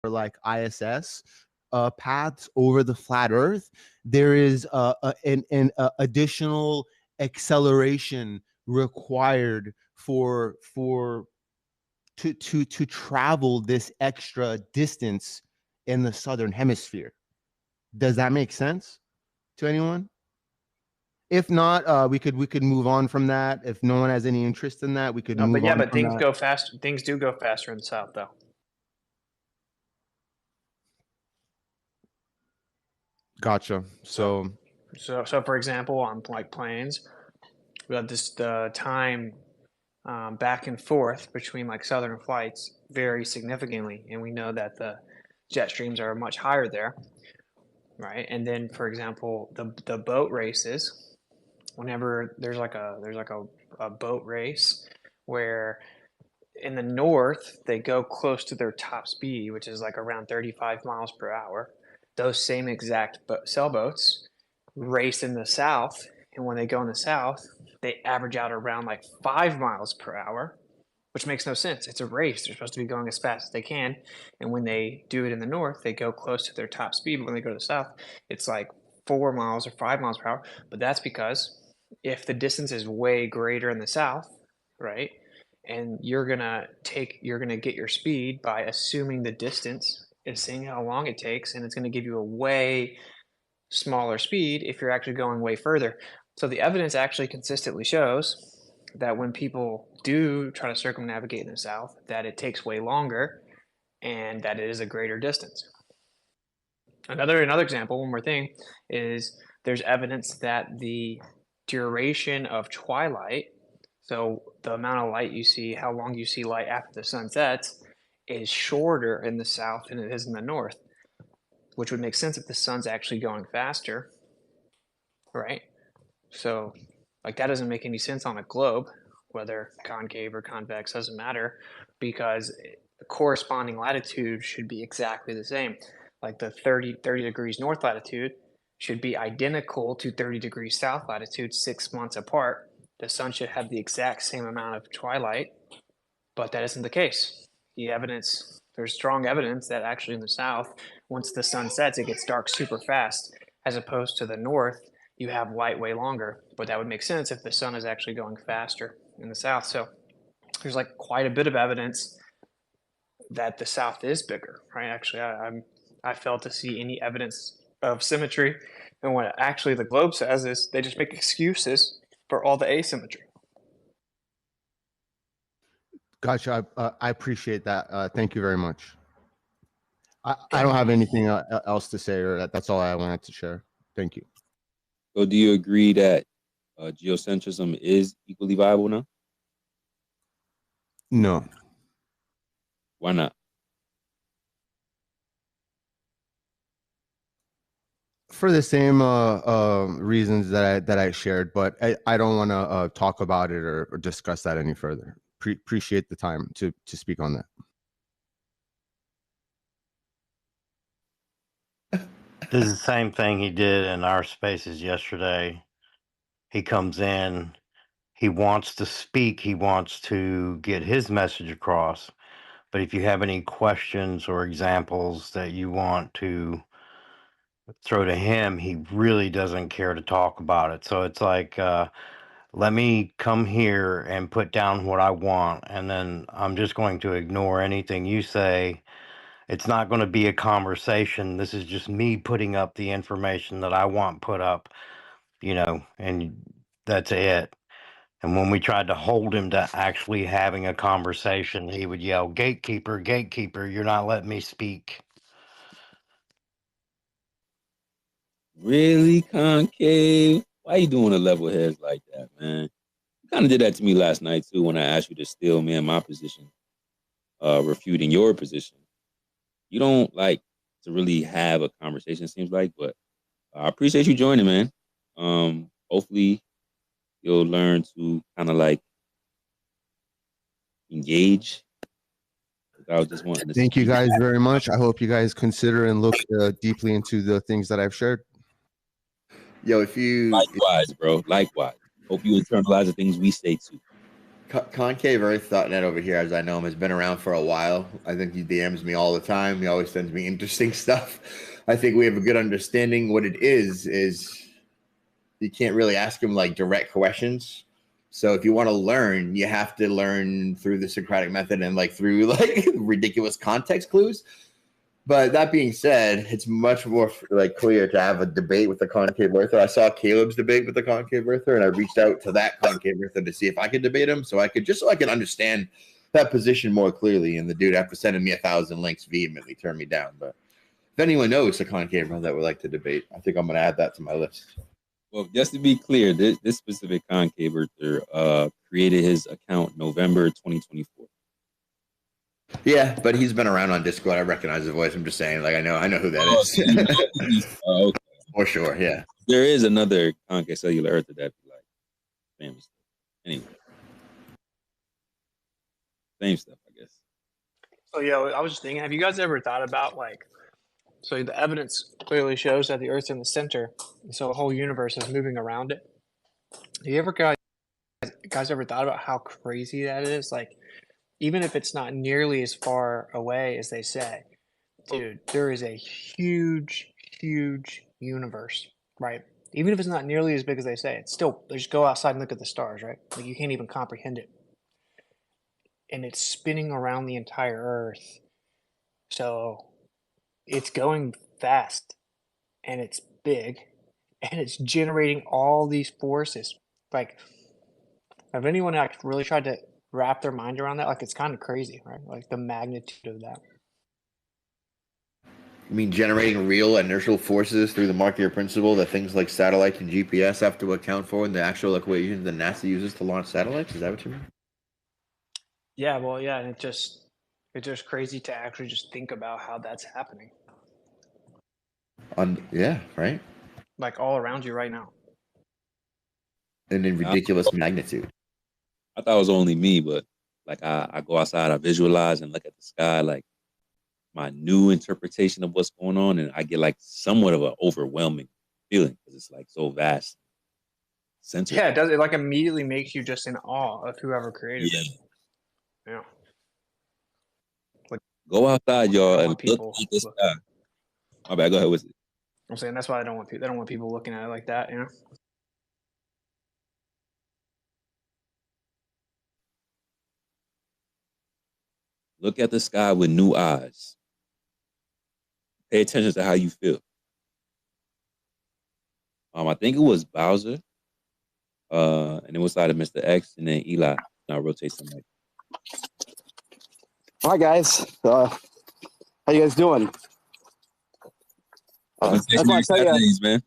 like ISS paths over the flat Earth, there is an additional acceleration required to travel this extra distance in the southern hemisphere. Does that make sense to anyone? If not, we could move on from that. If no one has any interest in that, we could move on. But things go fast. Things do go faster in the south, though. Gotcha. So for example, on like planes, we have this time back and forth between like southern flights vary significantly, and we know that the jet streams are much higher there, right? And then, for example, the boat races, whenever there's like a boat race where in the north they go close to their top speed, which is like around 35 miles per hour. Those same exact sailboats race in the south, and when they go in the south, they average out around like 5 miles per hour, which makes no sense. It's a race. They're supposed to be going as fast as they can. And when they do it in the north, they go close to their top speed. But when they go to the south, it's like 4 miles or 5 miles per hour. But that's because if the distance is way greater in the south, right, and you're gonna get your speed by assuming the distance and seeing how long it takes, and it's going to give you a way smaller speed if you're actually going way further. So the evidence actually consistently shows that when people do try to circumnavigate in the south, that it takes way longer and that it is a greater distance. Another example, one more thing, is there's evidence that the duration of twilight, so the amount of light you see, how long you see light after the sun sets, is shorter in the south than it is in the north, which would make sense if the sun's actually going faster, right? So, like, that doesn't make any sense on a globe, whether concave or convex, doesn't matter, because the corresponding latitude should be exactly the same. Like the 30 degrees north latitude should be identical to 30 degrees south latitude 6 months apart. The sun should have the exact same amount of twilight, but that isn't the case. There's strong evidence that actually in the south, once the sun sets, it gets dark super fast, as opposed to the north, you have light way longer. But that would make sense if the sun is actually going faster in the south. So there's like quite a bit of evidence that the south is bigger, right? Actually, I failed to see any evidence of symmetry. And what actually the globe says is they just make excuses for all the asymmetry. Gotcha. I appreciate that. Thank you very much. I don't have anything else to say, or that's all I wanted to share. Thank you. So do you agree that geocentrism is equally viable now? No. Why not? For the same reasons that I shared, but I don't want to talk about it or discuss that any further. Appreciate the time to speak on that. This is the same thing he did in our spaces yesterday. He comes in, he wants to speak, he wants to get his message across. But if you have any questions or examples that you want to throw to him, he really doesn't care to talk about it. So it's like, let me come here and put down what I want, and then I'm just going to ignore anything you say. It's not going to be a conversation. This is just me putting up the information that I want put up, and that's it. And when we tried to hold him to actually having a conversation, he would yell, "Gatekeeper, gatekeeper, you're not letting me speak." Really, Concave? Why you doing a level heads like that, man? You kind of did that to me last night, too, when I asked you to steal me in my position, refuting your position. You don't like to really have a conversation, it seems like, but I appreciate you joining, man. Hopefully you'll learn to kind of like engage without just wanting to Thank you guys very much. I hope you guys consider and look deeply into the things that I've shared. Yo, if you likewise, bro, likewise. Hope you internalize the things we say too. ConcaveEarth.net over here, as I know him, has been around for a while. I think he DMs me all the time. He always sends me interesting stuff. I think we have a good understanding. What it is you can't really ask him like direct questions. So if you want to learn, you have to learn through the Socratic method and like through like ridiculous context clues. But that being said, it's much more like clear to have a debate with the concave earther. I saw Caleb's debate with the concave earther, and I reached out to that concave earther to see if I could debate him, so I could understand that position more clearly. And the dude, after sending me 1,000 links, vehemently turned me down. But if anyone knows a concave earther that would like to debate, I think I'm going to add that to my list. Well, just to be clear, this specific concave earther created his account November 2024. Yeah, but he's been around on Discord. I recognize his voice. I'm just saying, like, I know who that is. Okay. For sure, yeah. There is another concave cellular earther that be like famous. Anyway, same stuff, I guess. So yeah, I was just thinking, have you guys ever thought about like, so the evidence clearly shows that the Earth's in the center, and so the whole universe is moving around it. Have you ever guys ever thought about how crazy that is? Like, even if it's not nearly as far away as they say, dude, there is a huge, huge universe, right? Even if it's not nearly as big as they say, it's still, just go outside and look at the stars, right? Like, you can't even comprehend it. And it's spinning around the entire Earth. So it's going fast, and it's big, and it's generating all these forces. Like, have anyone like really tried to wrap their mind around that? Like, it's kind of crazy, right? Like the magnitude of that. You mean generating real inertial forces through the Markov principle that things like satellites and GPS have to account for in the actual equations that NASA uses to launch satellites? Is that what you mean? Yeah, well, yeah, and it's just crazy to actually just think about how that's happening. Yeah, right. Like all around you right now. And in ridiculous magnitude. I thought it was only me, but like I go outside, I visualize and look at the sky, like my new interpretation of what's going on, and I get like somewhat of an overwhelming feeling because it's like so vast. Centered. Yeah, it does. It like immediately makes you just in awe of whoever created it. Yeah. Like, go outside, y'all, and look at the sky. My bad. Go ahead with it. I'm saying that's why they don't want people looking at it like that, you know. Look at the sky with new eyes. Pay attention to how you feel. I think it was Bowser, and it was like Mr. X, and then Eli. Now rotate something. Hi guys, how you guys doing? That's what I tell you, man.